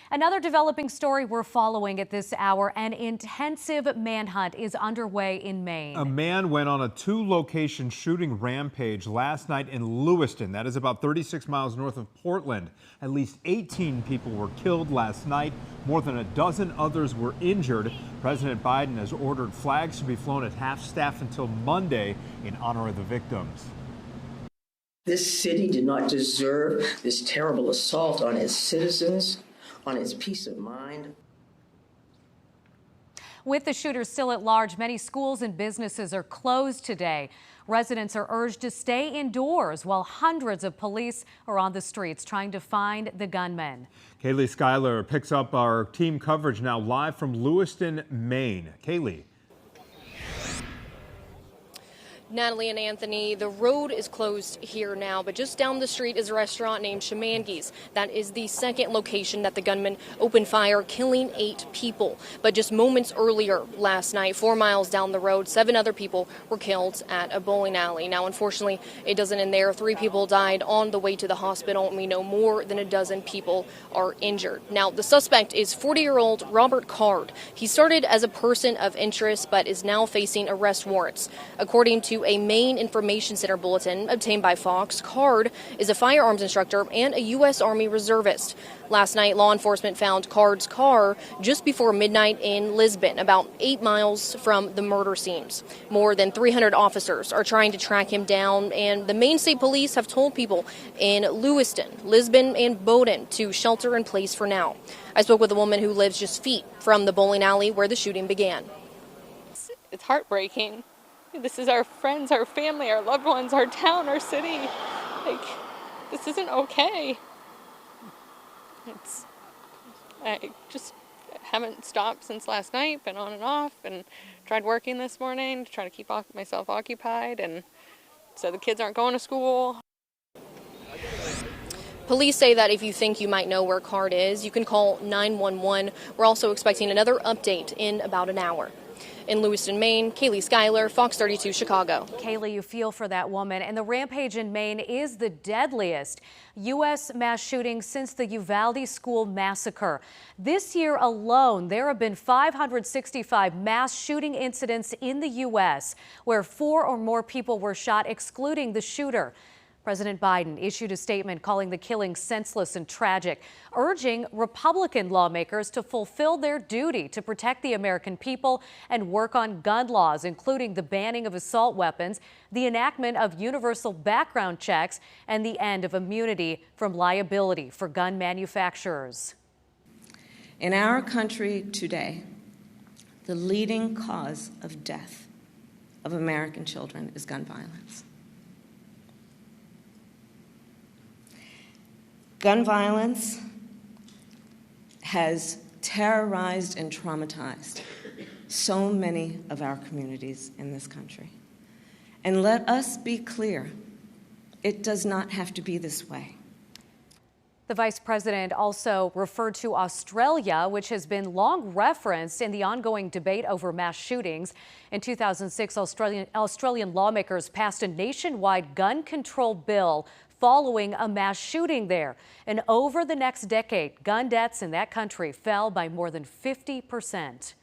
Another developing story we're following at this hour: an intensive manhunt is underway in Maine. A man went on a two-location shooting rampage last night in Lewiston. That is about 36 miles north of Portland. At least 18 people were killed last night. More than a dozen others were injured. President Biden has ordered flags to be flown at half-staff until Monday in honor of the victims. This city did not deserve this terrible assault on its citizens, on its peace of mind. With the shooter still at large, many schools and businesses are closed today. Residents are urged to stay indoors while hundreds of police are on the streets trying to find the gunman. Kaylee Schuyler picks up our team coverage now live from Lewiston, Maine. Kaylee. Natalie and Anthony, the road is closed here now, but just down the street is a restaurant named Shamangi's. That is the second location that the gunman opened fire, killing 8 people. But just moments earlier last night, 4 miles down the road, 7 other people were killed at a bowling alley. Now, unfortunately, it doesn't end there. 3 people died on the way to the hospital, and we know more than a dozen people are injured. Now, the suspect is 40-year-old Robert Card. He started as a person of interest, but is now facing arrest warrants. According to a Maine Information Center bulletin obtained by Fox, Card is a firearms instructor and a U.S. Army reservist. Last night, law enforcement found Card's car just before midnight in Lisbon, about 8 miles from the murder scenes. More than 300 officers are trying to track him down, and the Maine State Police have told people in Lewiston, Lisbon, and Bowdoin to shelter in place for now. I spoke with a woman who lives just feet from the bowling alley where the shooting began. It's heartbreaking. This is our friends, our family, our loved ones, our town, our city. Like, this isn't okay. I just haven't stopped since last night, been on and off, and tried working this morning to try to keep myself occupied, and so the kids aren't going to school. Police say that if you think you might know where Card is, you can call 911. We're also expecting another update in about an hour. In Lewiston, Maine, Kaylee Schuyler, Fox 32 Chicago. Kaylee, you feel for that woman. And the rampage in Maine is the deadliest U.S. mass shooting since the Uvalde school massacre. This year alone, there have been 565 mass shooting incidents in the U.S. where 4 or more people were shot, excluding the shooter. President Biden issued a statement calling the killing senseless and tragic, urging Republican lawmakers to fulfill their duty to protect the American people and work on gun laws, including the banning of assault weapons, the enactment of universal background checks, and the end of immunity from liability for gun manufacturers. In our country today, the leading cause of death of American children is gun violence. Gun violence has terrorized and traumatized so many of our communities in this country. And let us be clear, it does not have to be this way. The vice president also referred to Australia, which has been long referenced in the ongoing debate over mass shootings. In 2006, Australian lawmakers passed a nationwide gun control bill following a mass shooting there. And over the next decade, gun deaths in that country fell by more than 50%.